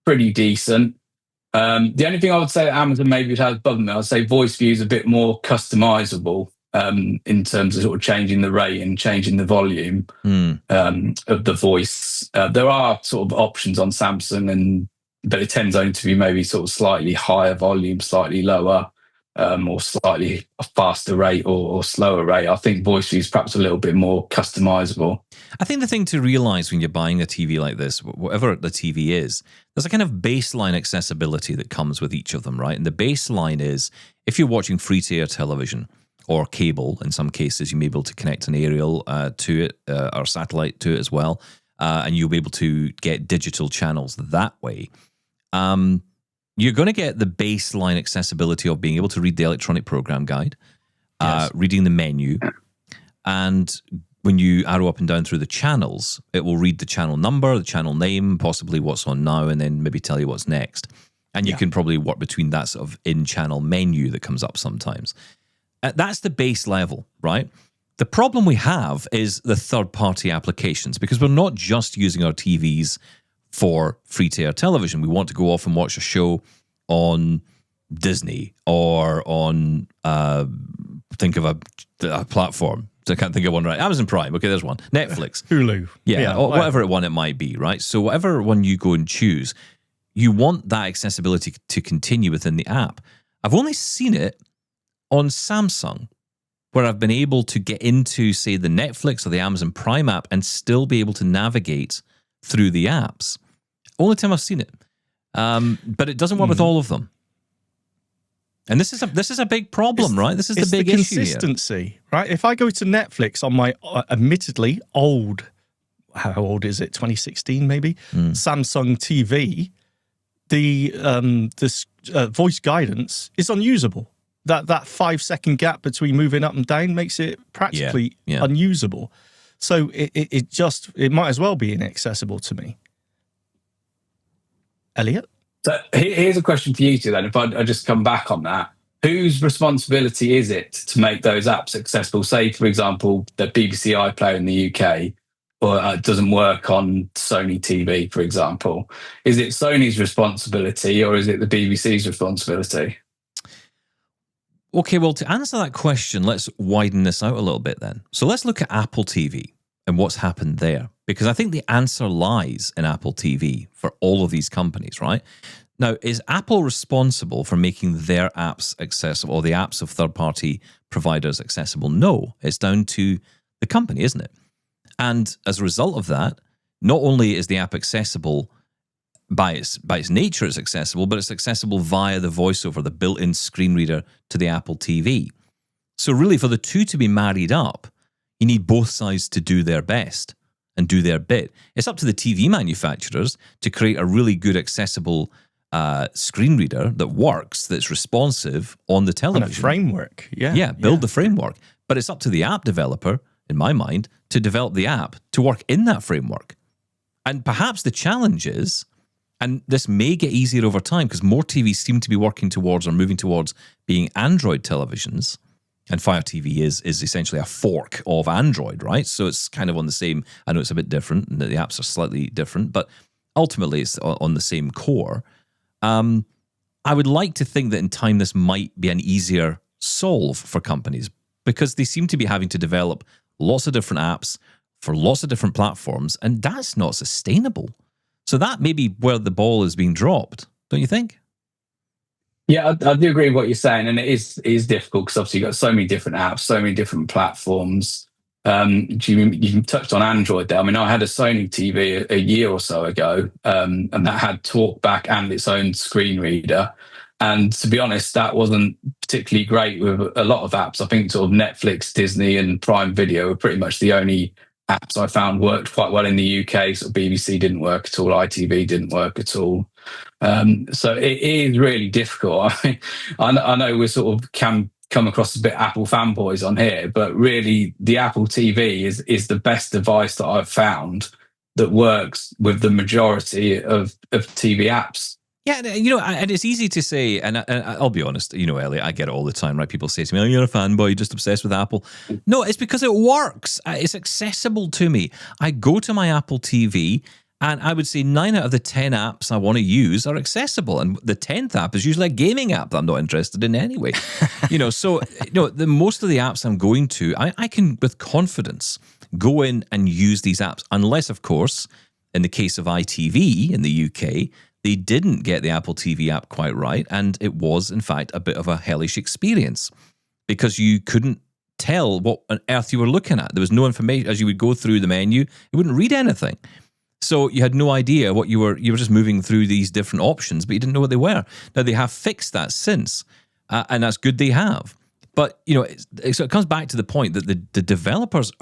pretty decent. The only thing I would say that Amazon maybe would have above me, I'd say Voice View is a bit more customizable in terms of sort of changing the rate and changing the volume of the voice. There are sort of options on Samsung, but it tends only to be maybe sort of slightly higher volume, slightly lower, or slightly faster rate or slower rate. I think Voice View is perhaps a little bit more customizable. I think the thing to realize when you're buying a TV like this, whatever the TV is, there's a kind of baseline accessibility that comes with each of them, right? And the baseline is, if you're watching free-to-air television or cable, in some cases, you may be able to connect an aerial to it or satellite to it as well, and you'll be able to get digital channels that way. You're going to get the baseline accessibility of being able to read the electronic program guide, reading the menu, and when you arrow up and down through the channels, it will read the channel number, the channel name, possibly what's on now, and then maybe tell you what's next. And you can probably work between that sort of in-channel menu that comes up sometimes. That's the base level, right? The problem we have is the third-party applications, because we're not just using our TVs for free-to-air television. We want to go off and watch a show on Disney or on, think of a platform. I can't think of one right. Amazon Prime. Okay, there's one. Netflix. Hulu. Yeah, or whatever one it might be, right? So whatever one you go and choose, you want that accessibility to continue within the app. I've only seen it on Samsung, where I've been able to get into, say, the Netflix or the Amazon Prime app and still be able to navigate through the apps. Only time I've seen it. But it doesn't work with all of them. And this is a big problem, right? This is the big issue here. Consistency, right? If I go to Netflix on my admittedly old, how old is it? 2016 maybe, Samsung TV, the voice guidance is unusable. That 5-second gap between moving up and down makes it practically unusable. So it might as well be inaccessible to me. Elliot? So here's a question for you two then. If I just come back on that, whose responsibility is it to make those apps accessible? Say, for example, the BBC iPlayer in the UK or doesn't work on Sony TV, for example. Is it Sony's responsibility or is it the BBC's responsibility? Okay, well, to answer that question, let's widen this out a little bit then. So let's look at Apple TV and what's happened there. Because I think the answer lies in Apple TV for all of these companies, right? Now, is Apple responsible for making their apps accessible, or the apps of third-party providers accessible? No, it's down to the company, isn't it? And as a result of that, not only is the app accessible by its nature, it's accessible, but it's accessible via the voiceover, the built-in screen reader to the Apple TV. So really, for the two to be married up, you need both sides to do their best and do their bit. It's up to the TV manufacturers to create a really good accessible screen reader that works, that's responsive on the television. And a framework, build the framework. But it's up to the app developer, in my mind, to develop the app to work in that framework. And perhaps the challenge is, and this may get easier over time because more TVs seem to be working towards or moving towards being Android televisions. And Fire TV is essentially a fork of Android, right? So it's kind of on the same, I know it's a bit different, and the apps are slightly different, but ultimately it's on the same core. I would like to think that in time this might be an easier solve for companies because they seem to be having to develop lots of different apps for lots of different platforms, and that's not sustainable. So that may be where the ball is being dropped, don't you think? Yeah, I do agree with what you're saying, and it is difficult because obviously you've got so many different apps, so many different platforms. You touched on Android there. I mean, I had a Sony TV a year or so ago, and that had TalkBack and its own screen reader. And to be honest, that wasn't particularly great with a lot of apps. I think sort of Netflix, Disney, and Prime Video were pretty much the only apps I found worked quite well in the UK. So BBC didn't work at all, ITV didn't work at all. So it is really difficult. I know we sort of can come across a bit Apple fanboys on here, but really the Apple TV is the best device that I've found that works with the majority of TV apps. Yeah, and it's easy to say, and I'll be honest, Elliot, I get it all the time, right? People say to me, oh, you're a fanboy, you're just obsessed with Apple. No, it's because it works. It's accessible to me. I go to my Apple TV, and I would say 9 out of the 10 apps I want to use are accessible. And the 10th app is usually a gaming app that I'm not interested in anyway. So the most of the apps I'm going to, I can, with confidence, go in and use these apps. Unless, of course, in the case of ITV in the UK, they didn't get the Apple TV app quite right, and it was, in fact, a bit of a hellish experience because you couldn't tell what on earth you were looking at. There was no information. As you would go through the menu, you wouldn't read anything. So you had no idea what you were just moving through these different options, but you didn't know what they were. Now, they have fixed that since, and that's good they have. But, so it comes back to the point that the developers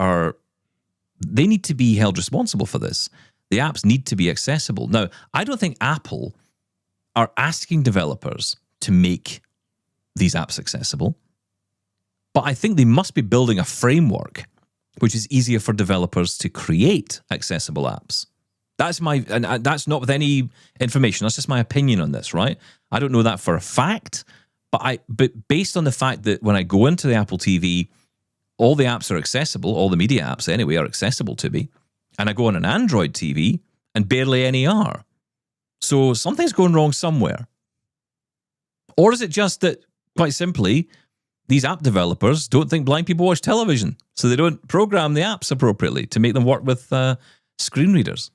they need to be held responsible for this. The apps need to be accessible. Now, I don't think Apple are asking developers to make these apps accessible, but I think they must be building a framework which is easier for developers to create accessible apps. That's and that's not with any information. That's just my opinion on this, right? I don't know that for a fact, but based on the fact that when I go into the Apple TV, all the apps are accessible, all the media apps anyway are accessible to me. And I go on an Android TV and barely any are. So something's going wrong somewhere. Or is it just that, quite simply, these app developers don't think blind people watch television, so they don't program the apps appropriately to make them work with screen readers?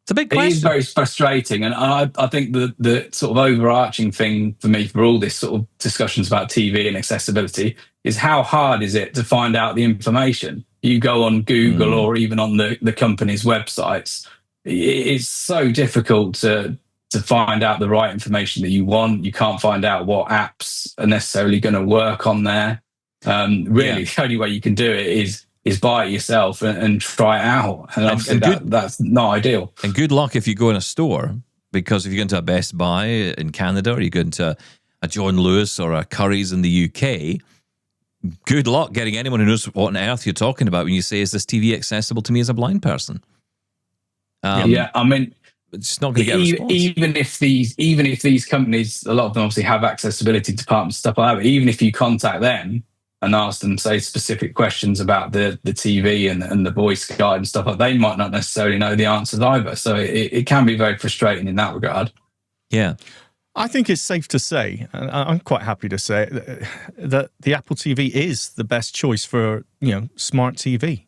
It's a big question. It is very frustrating. And I think the sort of overarching thing for me for all this sort of discussions about TV and accessibility is how hard is it to find out the information? You go on Google or even on the company's websites, it's so difficult to find out the right information that you want. You can't find out what apps are necessarily going to work on there. The only way you can do it is buy it yourself and try it out. And obviously that's not ideal. And good luck if you go in a store, because if you go into a Best Buy in Canada or you go into a John Lewis or a Curry's in the UK, good luck getting anyone who knows what on earth you're talking about when you say, is this TV accessible to me as a blind person? I mean, it's not going to get a response. Even if these companies, a lot of them obviously have accessibility departments, stuff like that, but even if you contact them and ask them, say, specific questions about the TV and the voice guide and stuff like that, they might not necessarily know the answers either. So it can be very frustrating in that regard. Yeah. I think it's safe to say, and I'm quite happy to say it, that the Apple TV is the best choice for, smart TV.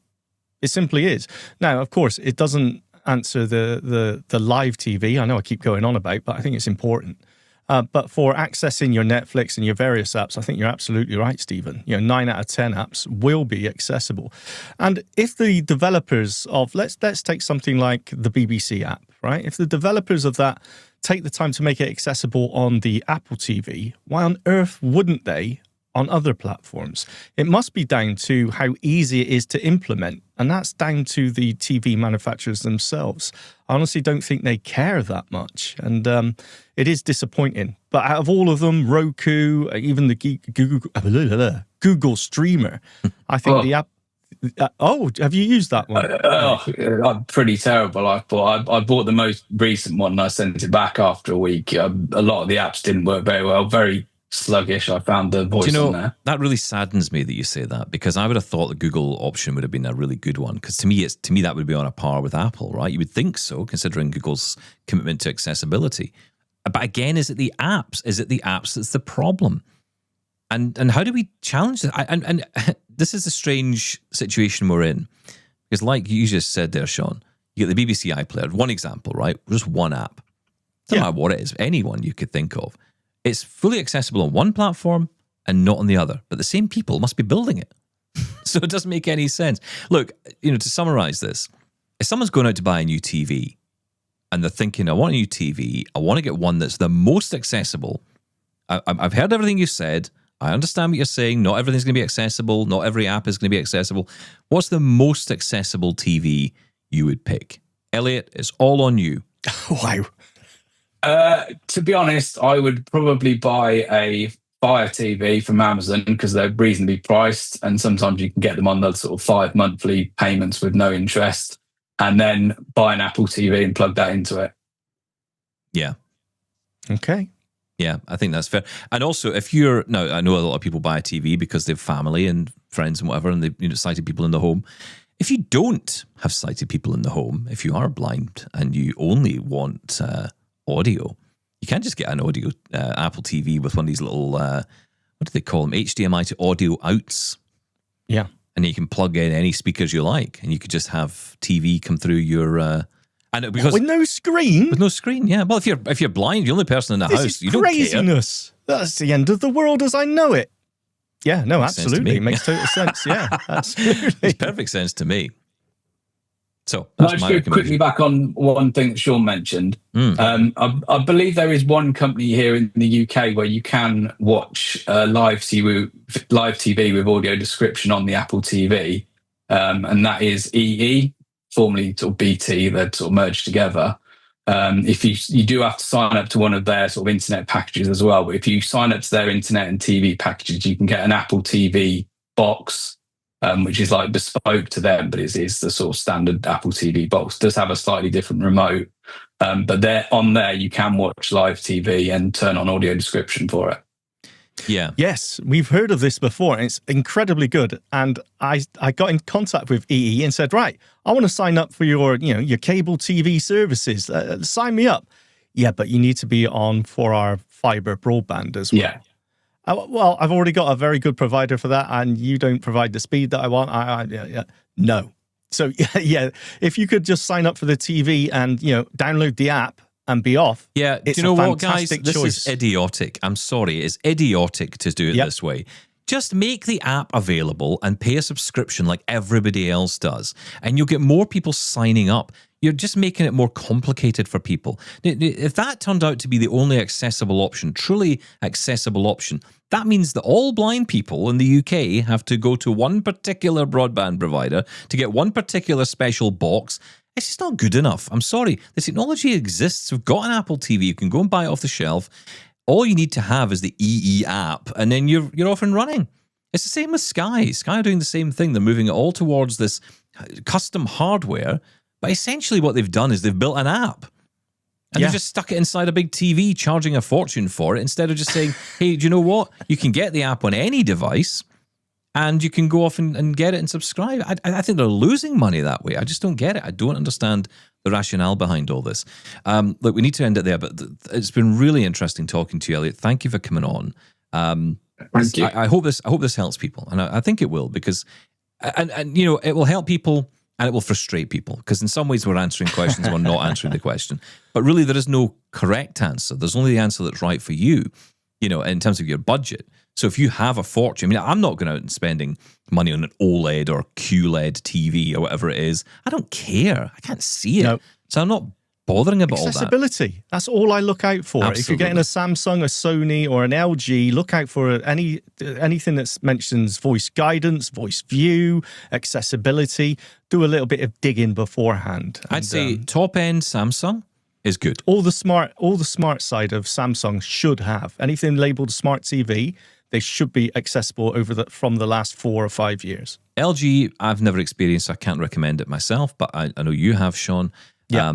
It simply is. Now, of course, it doesn't answer the live TV. I know I keep going on about, but I think it's important. But for accessing your Netflix and your various apps, I think you're absolutely right, Stephen. 9 out of 10 apps will be accessible. And if the developers of, let's take something like the BBC app, right? If the developers of that take the time to make it accessible on the Apple TV, why on earth wouldn't they on other platforms? It must be down to how easy it is to implement, and that's down to the TV manufacturers themselves. I honestly don't think they care that much, and it is disappointing. But out of all of them, Roku, even the Google Streamer, I think the app. Have you used that one? I'm pretty terrible. I bought the most recent one and I sent it back after a week. A lot of the apps didn't work very well. Very sluggish. I found the voice on there. That really saddens me that you say that, because I would have thought the Google option would have been a really good one, because to me that would be on a par with Apple, right? You would think so, considering Google's commitment to accessibility. But again, is it the apps? Is it the apps that's the problem? And how do we challenge this? And this is a strange situation we're in, because like you just said there, Shaun, you get the BBC iPlayer, one example, right? Just one app. Doesn't matter what it is, anyone you could think of. It's fully accessible on one platform and not on the other, but the same people must be building it. So it doesn't make any sense. Look, to summarize this, if someone's going out to buy a new TV and they're thinking, I want a new TV, I want to get one that's the most accessible. I've heard everything you said. I understand what you're saying. Not everything's going to be accessible. Not every app is going to be accessible. What's the most accessible TV you would pick? Elliot, it's all on you. Wow. To be honest, I would probably buy a Fire TV from Amazon because they're reasonably priced, and sometimes you can get them on the sort of 5 monthly payments with no interest, and then buy an Apple TV and plug that into it. Yeah. Okay. Yeah, I think that's fair. And also, I know a lot of people buy a TV because they have family and friends and whatever, and they've sighted people in the home. If you don't have sighted people in the home, if you are blind and you only want audio, you can't just get an audio Apple TV with one of these little, what do they call them? HDMI to audio outs. Yeah. And you can plug in any speakers you like, and you could just have TV come through your... because with no screen? With no screen, yeah. Well, if you're blind, the only person in the house, you don't care. Craziness. That's the end of the world as I know it. Yeah, no, absolutely. It makes total sense. Yeah, absolutely. Makes perfect sense to me. So Can I that's just my go quickly back on one thing that Shaun mentioned? I believe there is one company here in the UK where you can watch live TV with audio description on the Apple TV, and that is EE, formerly sort of BT. They're sort of merged together. If you do have to sign up to one of their sort of internet packages as well, but if you sign up to their internet and TV packages, you can get an Apple TV box, which is like bespoke to them, but it's the sort of standard Apple TV box. It does have a slightly different remote, but there you can watch live TV and turn on audio description for it. Yeah. Yes, we've heard of this before, and it's incredibly good. And I got in contact with EE and said, right, I want to sign up for your cable TV services. Sign me up. Yeah, but you need to be on for our fiber broadband as well. Yeah. Well, I've already got a very good provider for that, and you don't provide the speed that I want. No. So yeah, if you could just sign up for the TV and download the app and be off. Yeah, it's do you know what, guys? Choice. This is idiotic. I'm sorry, it's idiotic to do it this way. Just make the app available and pay a subscription like everybody else does, and you'll get more people signing up. You're just making it more complicated for people. If that turned out to be the only accessible option, truly accessible option, that means that all blind people in the UK have to go to one particular broadband provider to get one particular special box. It's just not good enough. I'm sorry. The technology exists. We've got an Apple TV. You can go and buy it off the shelf. All you need to have is the EE app, and then you're off and running. It's the same with Sky. Sky are doing the same thing. They're moving it all towards this custom hardware, but essentially what they've done is they've built an app, and they've just stuck it inside a big TV, charging a fortune for it, instead of just saying, hey, do you know what? You can get the app on any device, and you can go off and get it and subscribe. I think they're losing money that way. I just don't get it. I don't understand the rationale behind all this. Look, we need to end it there, but it's been really interesting talking to you, Elliot. Thank you for coming on. Thank you. I hope this helps people, and I think it will, because and it will help people And it will frustrate people because in some ways we're answering questions, we're not answering the question. But really, there is no correct answer. There's only the answer that's right for you, in terms of your budget. So if you have a fortune, I'm not going out and spending money on an OLED or QLED TV or whatever it is. I don't care. I can't see it. No. So I'm not bothering about all that. Accessibility. That's all I look out for. Absolutely. If you're getting a Samsung, a Sony, or an LG, look out for anything that mentions voice guidance, voice view, accessibility. Do a little bit of digging beforehand. I'd say top end Samsung is good. All the smart side of Samsung should have anything labeled smart TV. They should be accessible from the last 4 or 5 years. LG, I've never experienced, so I can't recommend it myself, but I know you have, Shaun. Yeah.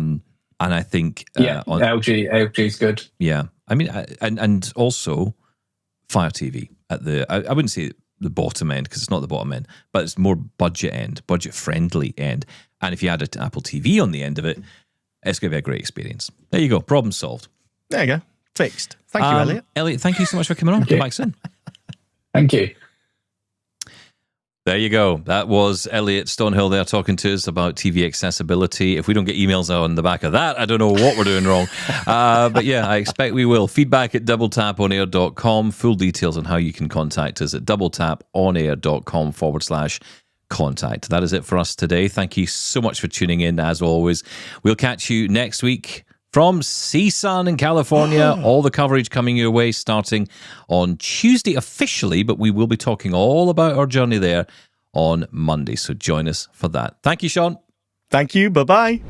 And I think LG is good. Yeah, and also Fire TV at I wouldn't say the bottom end because it's not the bottom end, but it's more budget friendly end. And if you add an Apple TV on the end of it, it's going to be a great experience. There you go, problem solved. There you go, fixed. Thank you, Elliot. Elliot, thank you so much for coming on. Come back soon. Thank you. There you go. That was Elliot Stonhill there talking to us about TV accessibility. If we don't get emails on the back of that, I don't know what we're doing wrong. But yeah, I expect we will. Feedback at doubletaponair.com. Full details on how you can contact us at doubletaponair.com/contact. That is it for us today. Thank you so much for tuning in, as always. We'll catch you next week from CSUN in California. All the coverage coming your way starting on Tuesday officially, but we will be talking all about our journey there on Monday. So join us for that. Thank you, Shaun. Thank you. Bye-bye.